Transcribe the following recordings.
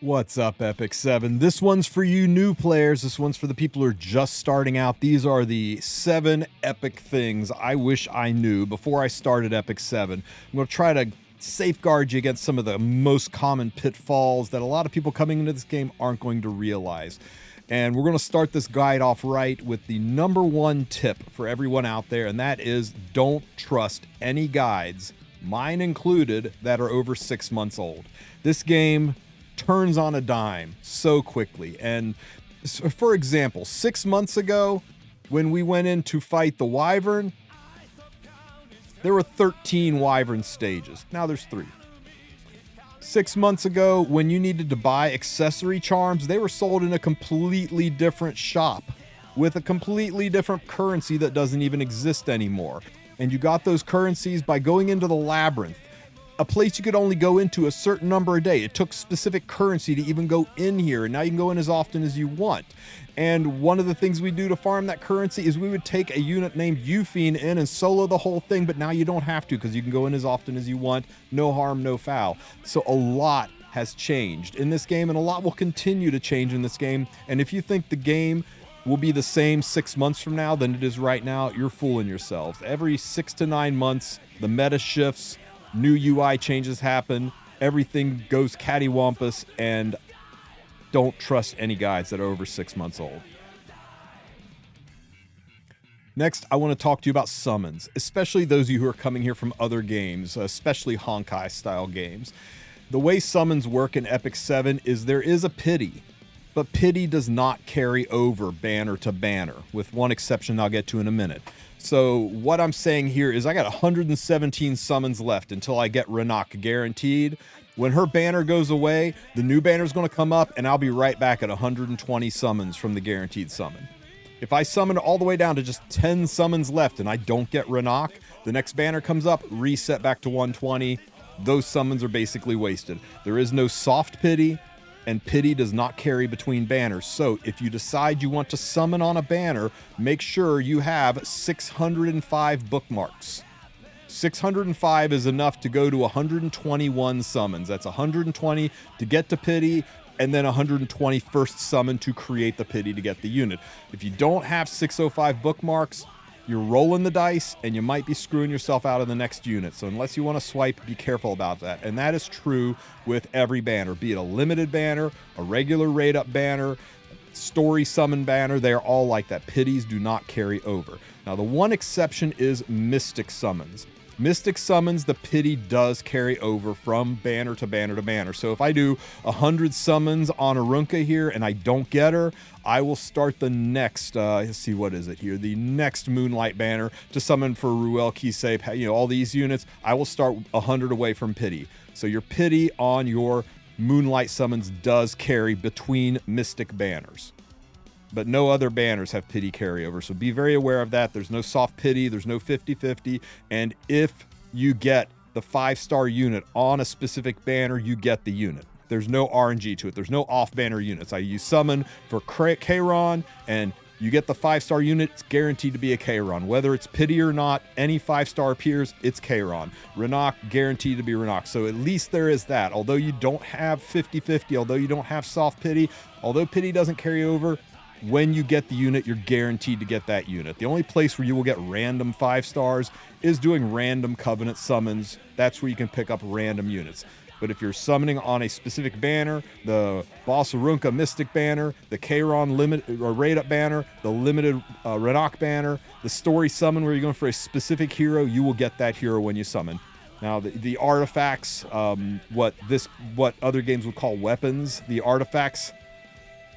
What's up, Epic 7? This one's for you new players. This one's for the people who are just starting out. These are the 7 epic things I wish I knew before I started Epic 7. I'm going to try to safeguard you against some of the most common pitfalls that a lot of people coming into this game aren't going to realize. And we're going to start this guide off right with the #1 tip for everyone out there, and that is don't trust any guides, mine included, that are over 6 months old. This game turns on a dime so quickly. And for example, 6 months ago, when we went in to fight the Wyvern, there were 13 Wyvern stages. Now there's 3. 6 months ago, when you needed to buy accessory charms, they were sold in a completely different shop with a completely different currency that doesn't even exist anymore. And you got those currencies by going into the labyrinth, a place you could only go into a certain number a day. It took specific currency to even go in here, and now you can go in as often as you want. And one of the things we do to farm that currency is we would take a unit named Euphine in and solo the whole thing, but now you don't have to because you can go in as often as you want. No harm, no foul. So a lot has changed in this game, and a lot will continue to change in this game. And if you think the game will be the same 6 months from now than it is right now, you're fooling yourselves. Every 6 to 9 months, the meta shifts, new UI changes happen, everything goes cattywampus, and don't trust any guides that are over 6 months old. Next, I want to talk to you about summons, especially those of you who are coming here from other games, especially Honkai-style games. The way summons work in Epic 7 is there is a pity, but pity does not carry over banner to banner, with one exception I'll get to in a minute. So what I'm saying here is I got 117 summons left until I get Renak guaranteed. When her banner goes away, the new banner is going to come up, and I'll be right back at 120 summons from the guaranteed summon. If I summon all the way down to just 10 summons left and I don't get Renak, the next banner comes up, reset back to 120. Those summons are basically wasted. There is no soft pity, and pity does not carry between banners. So if you decide you want to summon on a banner, make sure you have 605 bookmarks. 605 is enough to go to 121 summons. That's 120 to get to pity, and then 120 first summon to create the pity to get the unit. If you don't have 605 bookmarks, you're rolling the dice, and you might be screwing yourself out of the next unit. So unless you want to swipe, be careful about that. And that is true with every banner, be it a limited banner, a regular raid-up banner, story summon banner. They are all like that. Pities do not carry over. Now, the one exception is Mystic Summons. Mystic Summons, the pity does carry over from banner to banner to banner. So if I do 100 summons on Arunca here and I don't get her, I will start the next, let's see, what is it here? The next Moonlight banner to summon for Ruel, Kisei, all these units. I will start 100 away from pity. So your pity on your Moonlight summons does carry between Mystic banners. But no other banners have pity carryover, so be very aware of that. There's no soft pity, there's no 50-50, and if you get the 5-star unit on a specific banner, you get the unit. There's no RNG to it. There's no off-banner units. You summon for Kairon, and you get the 5-star unit, it's guaranteed to be a Kairon. Whether it's pity or not, any 5-star appears, it's Kairon. Renak, guaranteed to be Renak. So at least there is that. Although you don't have 50-50, although you don't have soft pity, although pity doesn't carry over, when you get the unit, you're guaranteed to get that unit. The only place where you will get random 5 stars is doing random Covenant summons. That's where you can pick up random units. But if you're summoning on a specific banner, the Boss Arunca Mystic banner, the Kairon limited or raid up banner, the limited Renak banner, the story summon where you're going for a specific hero, you will get that hero when you summon. Now the artifacts, what other games would call weapons, the artifacts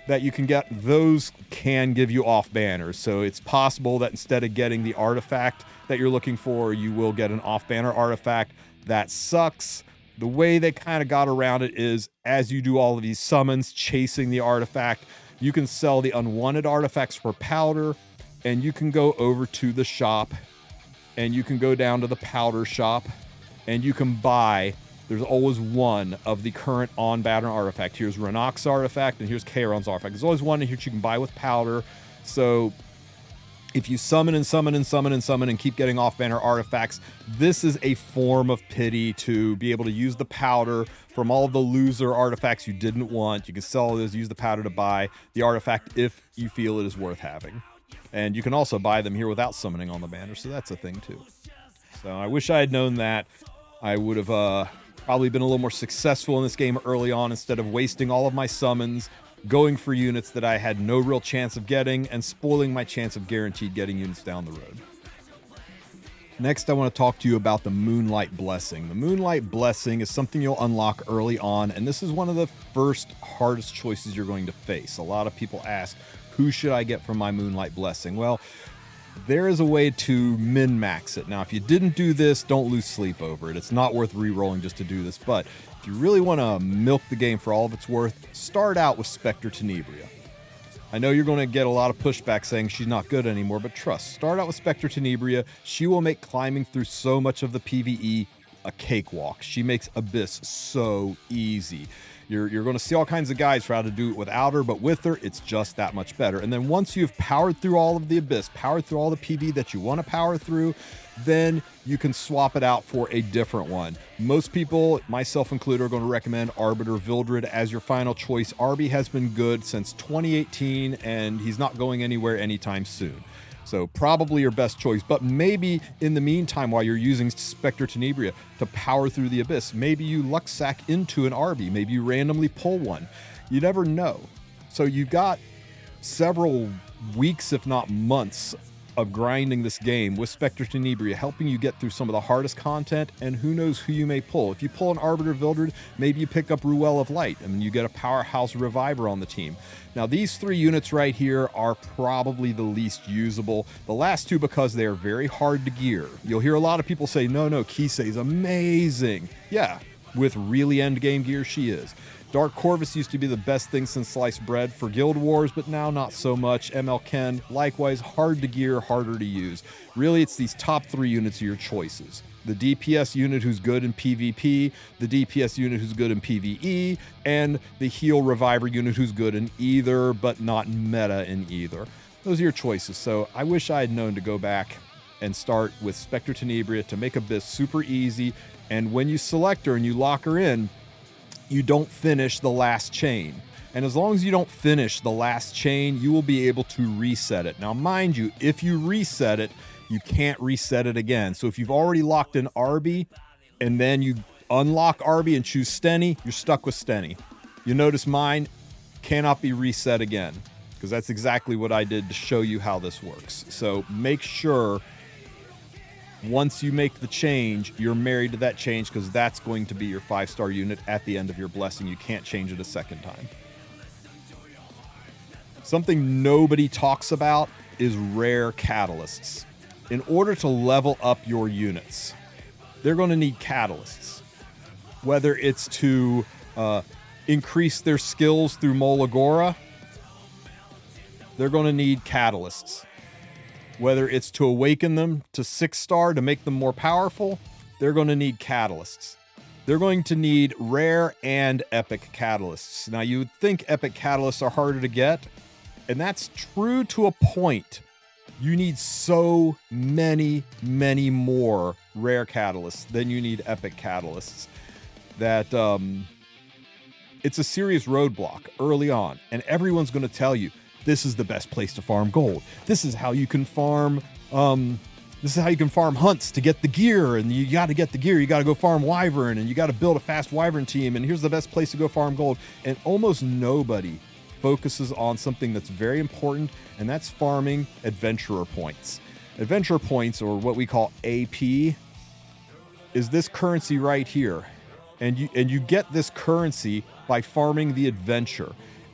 that you can get, those can give you off banners. So it's possible that instead of getting the artifact that you're looking for, you will get an off banner artifact. That sucks. The way they kind of got around it is as you do all of these summons chasing the artifact, you can sell the unwanted artifacts for powder, and you can go over to the shop, and you can go down to the powder shop, and you can buy. There's always one of the current on-banner artifact. Here's Renak's artifact, and here's Kairon's artifact. There's always one here you can buy with powder. So If you summon and summon and summon and summon and keep getting off-banner artifacts, this is a form of pity to be able to use the powder from all of the loser artifacts you didn't want. You can sell those, use the powder to buy the artifact if you feel it is worth having. And you can also buy them here without summoning on the banner, so that's a thing too. So I wish I had known that. I would have probably been a little more successful in this game early on instead of wasting all of my summons, going for units that I had no real chance of getting, and spoiling my chance of guaranteed getting units down the road. Next, I want to talk to you about the Moonlight Blessing. The Moonlight Blessing is something you'll unlock early on, and this is one of the first hardest choices you're going to face. A lot of people ask, who should I get from my Moonlight Blessing? Well, there is a way to min-max it. Now, if you didn't do this, don't lose sleep over it. It's not worth re-rolling just to do this, but if you really want to milk the game for all of its worth, start out with Spectre Tenebria. I know you're going to get a lot of pushback saying she's not good anymore, but trust, start out with Spectre Tenebria. She will make climbing through so much of the PvE a cakewalk. She makes Abyss so easy. You're going to see all kinds of guides for how to do it without her, but with her, it's just that much better. And then once you've powered through all of the Abyss, powered through all the PV that you want to power through, then you can swap it out for a different one. Most people, myself included, are going to recommend Arbiter Vildred as your final choice. Arby has been good since 2018, and he's not going anywhere anytime soon. So probably your best choice, but maybe in the meantime, while you're using Spectre Tenebria to power through the Abyss, maybe you luck sack into an Arby, maybe you randomly pull one. You never know. So you've got several weeks, if not months, of grinding this game with Spectre Tenebria, helping you get through some of the hardest content, and who knows who you may pull. If you pull an Arbiter Vildred, maybe you pick up Ruel of Light, and then you get a powerhouse Reviver on the team. Now, these three units right here are probably the least usable. The last two because they are very hard to gear. You'll hear a lot of people say, no, Kisei's amazing. Yeah, with really endgame gear, she is. Dark Corvus used to be the best thing since sliced bread for Guild Wars, but now not so much. ML Ken, likewise, hard to gear, harder to use. Really, it's these top three units are your choices. The DPS unit who's good in PvP, the DPS unit who's good in PvE, and the heal reviver unit who's good in either, but not meta in either. Those are your choices. So I wish I had known to go back and start with Spectre Tenebria to make Abyss super easy. And when you select her and you lock her in, you don't finish the last chain. And as long as you don't finish the last chain, you will be able to reset it. Now, mind you, if you reset it, you can't reset it again. So if you've already locked in Arby and then you unlock Arby and choose Stenny, you're stuck with Stenny. You notice mine cannot be reset again, because that's exactly what I did to show you how this works. So make sure once you make the change, you're married to that change, because that's going to be your 5-star unit at the end of your blessing. You can't change it a second time. Something nobody talks about is rare catalysts. In order to level up your units, they're going to need catalysts. Whether it's to increase their skills through Molagora, they're going to need catalysts. Whether it's to awaken them to 6-star to make them more powerful, they're going to need catalysts. They're going to need rare and epic catalysts. Now, you would think epic catalysts are harder to get, and that's true to a point. You need so many more rare catalysts than you need epic catalysts that it's a serious roadblock early on. And everyone's going to tell you, this is the best place to farm gold. This is how you can farm hunts to get the gear, and you got to get the gear. You got to go farm Wyvern, and you got to build a fast Wyvern team, and here's the best place to go farm gold. And almost nobody focuses on something that's very important, and that's farming adventurer points. Adventurer points, or what we call AP, is this currency right here. And you get this currency by farming the adventure.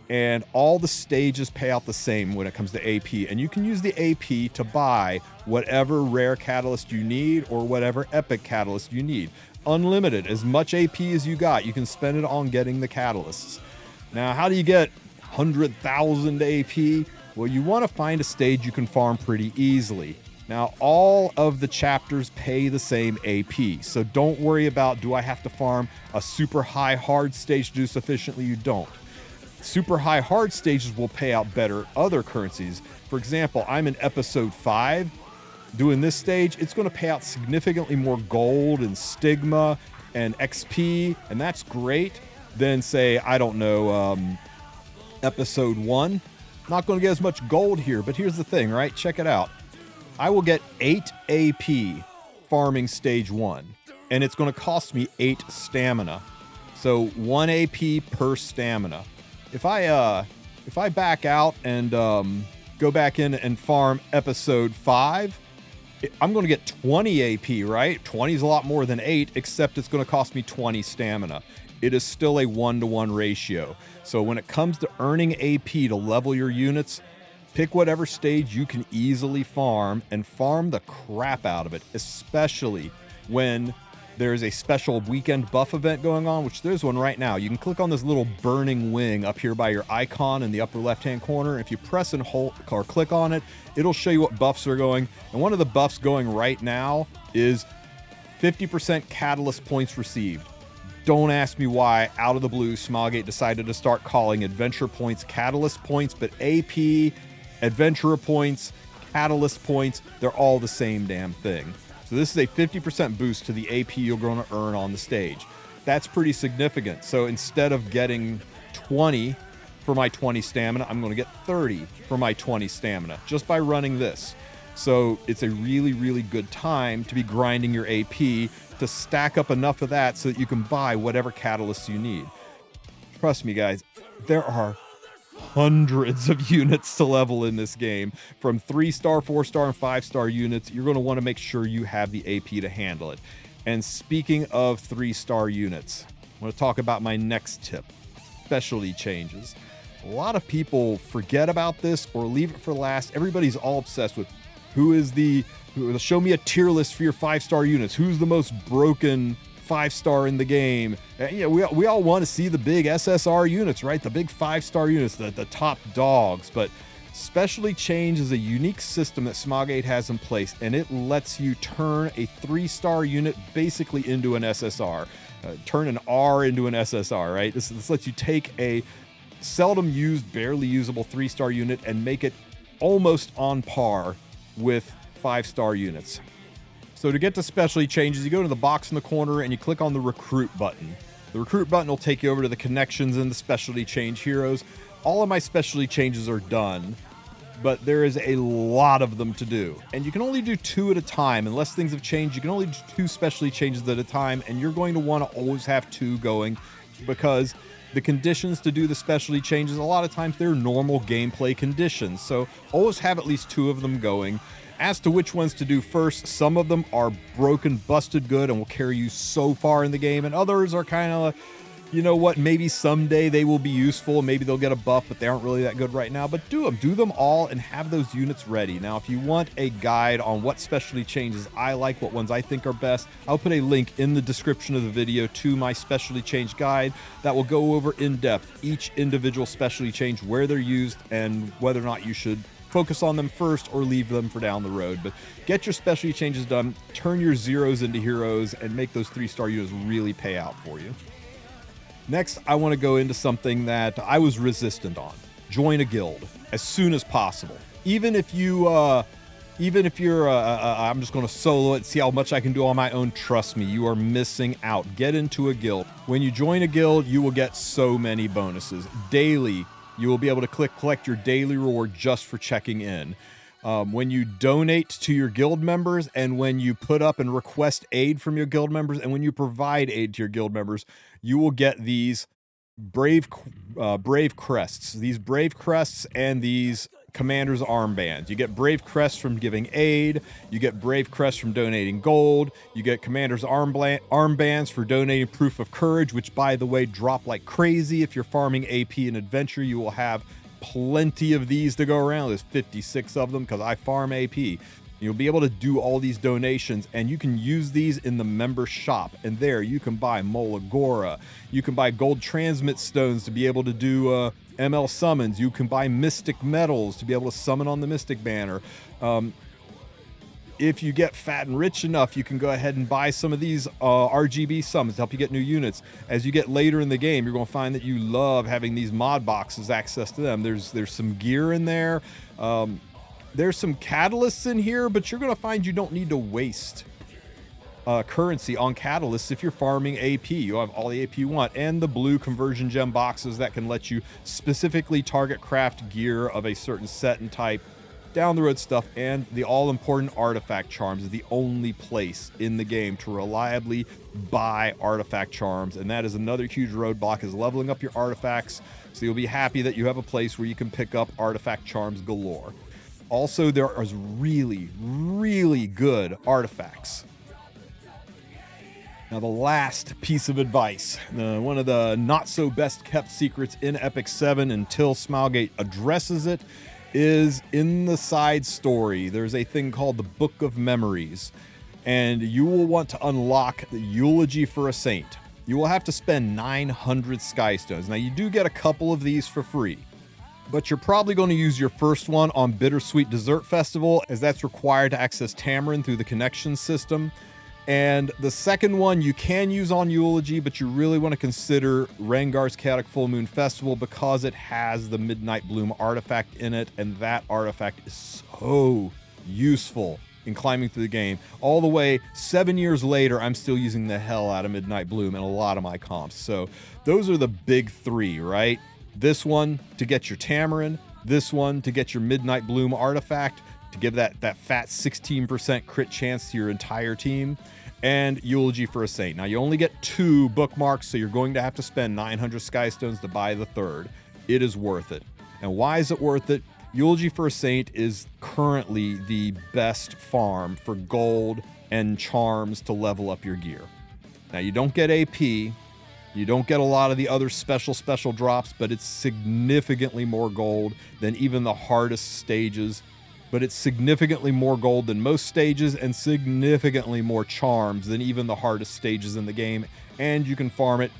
And all the stages pay out the same when it comes to AP. And you can use the AP to buy whatever rare catalyst you need or whatever epic catalyst you need. Unlimited. As much AP as you got, you can spend it on getting the catalysts. Now, how do you get 100,000 AP? Well, you want to find a stage you can farm pretty easily. Now, all of the chapters pay the same AP, so don't worry about, do I have to farm a super high hard stage to do sufficiently? You don't. Super high hard stages will pay out better other currencies. For example, I'm in episode 5 doing this stage. It's going to pay out significantly more gold and stigma and XP, and that's great, than say, I don't know, episode 1. Not going to get as much gold here, but here's the thing, right? Check it out. I will get 8 AP farming stage 1, and it's going to cost me 8 stamina. So 1 AP per stamina. If I back out and go back in and farm episode 5, I'm going to get 20 AP, right? 20 is a lot more than 8, except it's going to cost me 20 stamina. It is still a 1-to-1 ratio. So when it comes to earning AP to level your units, pick whatever stage you can easily farm and farm the crap out of it, especially when there's a special weekend buff event going on, which there's one right now. You can click on this little burning wing up here by your icon in the upper left-hand corner. If you press and hold or click on it, it'll show you what buffs are going. And one of the buffs going right now is 50% catalyst points received. Don't ask me why, out of the blue, Smilegate decided to start calling adventure points catalyst points, but AP, adventurer points, catalyst points, they're all the same damn thing. So this is a 50% boost to the AP you're going to earn on the stage. That's pretty significant. So instead of getting 20 for my 20 stamina, I'm going to get 30 for my 20 stamina just by running this. So it's a really, really good time to be grinding your AP to stack up enough of that so that you can buy whatever catalysts you need. Trust me, guys, there are hundreds of units to level in this game, from 3-star, 4-star, and 5-star units. You're going to want to make sure you have the AP to handle it. And speaking of 3-star units, I want to talk about my next tip, specialty changes. A lot of people forget about this or leave it for last. Everybody's all obsessed with show me a tier list for your 5-star units. Who's the most broken 5-star in the game? Yeah, we all want to see the big SSR units, right? The big 5-star units, the top dogs. But Specialty Change is a unique system that Smilegate has in place, and it lets you turn a 3-star unit basically into an SSR. Turn an R into an SSR, right? This lets you take a seldom used, barely usable 3-star unit and make it almost on par with 5-star units. So to get to specialty changes, you go to the box in the corner and you click on the recruit button. The recruit button will take you over to the connections and the specialty change heroes. All of my specialty changes are done, but there is a lot of them to do. And you can only do 2 at a time. Unless things have changed, you can only do 2 specialty changes at a time, and you're going to want to always have 2 going, because the conditions to do the specialty changes, a lot of times they're normal gameplay conditions. So always have at least 2 of them going. As to which ones to do first, some of them are broken, busted good, and will carry you so far in the game, and others are kind of, you know what, maybe someday they will be useful, maybe they'll get a buff, but they aren't really that good right now. But do them all and have those units ready. Now, if you want a guide on what specialty changes I like, what ones I think are best, I'll put a link in the description of the video to my specialty change guide that will go over in depth each individual specialty change, where they're used, and whether or not you should focus on them first or leave them for down the road. But get your specialty changes done, turn your zeros into heroes, and make those 3-star units really pay out for you. Next, I want to go into something that I was resistant on. Join a guild as soon as possible. Even if you're, I'm just going to solo it, see how much I can do on my own, trust me, you are missing out. Get into a guild. When you join a guild, you will get so many bonuses. Daily, you will be able to collect your daily reward just for checking in. When you donate to your guild members, and when you put up and request aid from your guild members, and when you provide aid to your guild members, you will get these brave crests. These brave crests and these commander's armbands. You get brave crests from giving aid. You get brave crests from donating gold. You get commander's armbands for donating proof of courage, which, by the way, drop like crazy. If you're farming AP and adventure, you will have plenty of these to go around. There's 56 of them because I farm AP. You'll be able to do all these donations, and you can use these in the member shop. And there you can buy Molagora. You can buy gold transmit stones to be able to do ML summons. You can buy mystic medals to be able to summon on the mystic banner. If you get fat and rich enough, you can go ahead and buy some of these RGB summons to help you get new units. As you get later in the game, you're going to find that you love having these mod boxes, access to them. There's some gear in there. There's some catalysts in here, but you're going to find you don't need to waste currency on catalysts if you're farming AP. You'll have all the AP you want, and the blue conversion gem boxes that can let you specifically target craft gear of a certain set and type. Down the road stuff, and the all-important artifact charms is the only place in the game to reliably buy artifact charms, and that is another huge roadblock, is leveling up your artifacts, so you'll be happy that you have a place where you can pick up artifact charms galore. Also, there are really, really good artifacts. Now, the last piece of advice, one of the not-so-best kept secrets in Epic 7 until Smilegate addresses it, is in the side story. There's a thing called the Book of Memories, and you will want to unlock the Eulogy for a Saint. You will have to spend 900 Skystones. Now, you do get a couple of these for free, but you're probably going to use your first one on Bittersweet Dessert Festival, as that's required to access Tamarin through the connection system. And the second one you can use on Eulogy, but you really want to consider Rengar's Chaotic Full Moon Festival because it has the Midnight Bloom artifact in it, and that artifact is so useful in climbing through the game. All the way 7 years later, I'm still using the hell out of Midnight Bloom in a lot of my comps. So those are the big three, right? This one to get your Tamarin, this one to get your Midnight Bloom artifact, to give that fat 16% crit chance to your entire team, and Eulogy for a Saint. Now, you only get 2 bookmarks, so you're going to have to spend 900 Skystones to buy the third. It is worth it. And why is it worth it? Eulogy for a Saint is currently the best farm for gold and charms to level up your gear. Now, you don't get AP, you don't get a lot of the other special drops, but it's significantly more gold than even the hardest stages. But it's significantly more gold than most stages and significantly more charms than even the hardest stages in the game, and you can farm it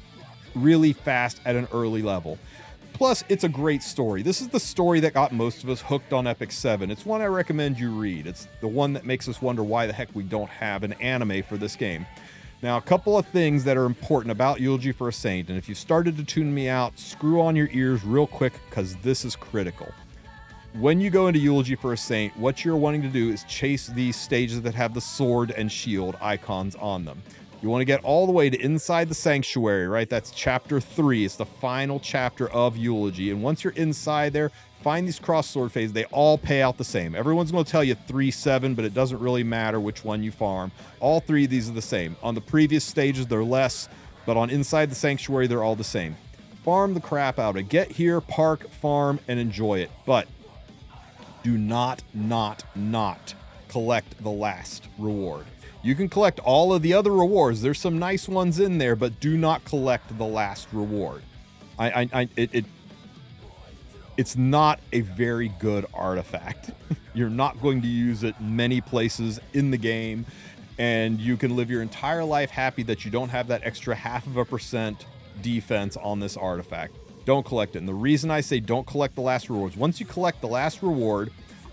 really fast at an early level. Plus, it's a great story. This is the story that got most of us hooked on Epic 7. It's one I recommend you read. It's the one that makes us wonder why the heck we don't have an anime for this game. Now, a couple of things that are important about Eulogy for a Saint, and if you started to tune me out, screw on your ears real quick, because this is critical. When you go into Eulogy for a Saint, what you're wanting to do is chase these stages that have the sword and shield icons on them. You want to get all the way to inside the sanctuary, right? That's chapter 3. It's the final chapter of Eulogy. And once you're inside there, find these cross sword phases. They all pay out the same. Everyone's going to tell you 3-7, but it doesn't really matter which one you farm. All 3 of these are the same. On the previous stages, they're less, but on inside the sanctuary, they're all the same. Farm the crap out of it. Get here, park, farm, and enjoy it. But do not collect the last reward. You can collect all of the other rewards. There's some nice ones in there, but do not collect the last reward. It's not a very good artifact. You're not going to use it many places in the game, and you can live your entire life happy that you don't have that extra 0.5% defense on this artifact. Don't collect it. And the reason I say don't collect the last rewards, once you collect the last reward,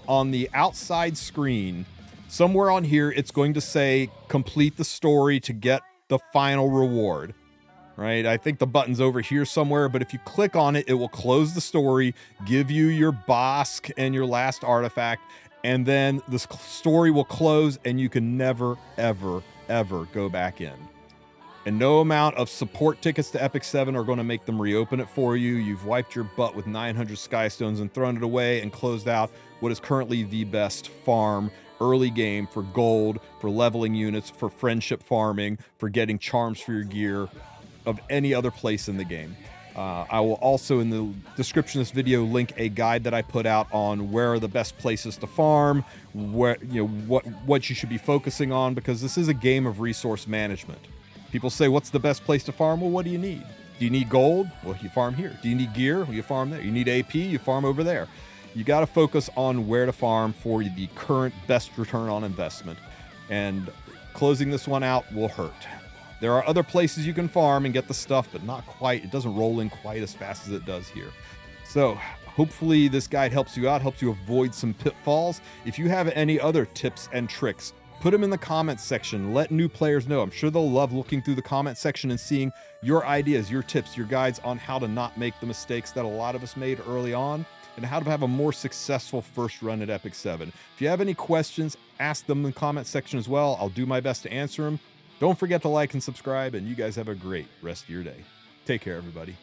on the outside screen, somewhere on here, it's going to say complete the story to get the final reward, right? I think the button's over here somewhere, but if you click on it, it will close the story, give you your Bosk and your last artifact, and then the story will close and you can never, ever, ever go back in. And no amount of support tickets to Epic 7 are going to make them reopen it for you. You've wiped your butt with 900 Skystones and thrown it away and closed out what is currently the best farm early game for gold, for leveling units, for friendship farming, for getting charms for your gear of any other place in the game. I will also, in the description of this video, link a guide that I put out on where are the best places to farm, where, what you should be focusing on, because this is a game of resource management. People say, what's the best place to farm? Well, what do you need? Do you need gold? Well, you farm here. Do you need gear? Well, you farm there. You need AP? You farm over there. You got to focus on where to farm for the current best return on investment. And closing this one out will hurt. There are other places you can farm and get the stuff, but not quite. It doesn't roll in quite as fast as it does here. So Hopefully this guide helps you out, helps you avoid some pitfalls. If you have any other tips and tricks, put them in the comments section. Let new players know. I'm sure they'll love looking through the comment section and seeing your ideas, your tips, your guides on how to not make the mistakes that a lot of us made early on, and how to have a more successful first run at Epic 7. If you have any questions, ask them in the comment section as well. I'll do my best to answer them. Don't forget to like and subscribe, and you guys have a great rest of your day. Take care, everybody.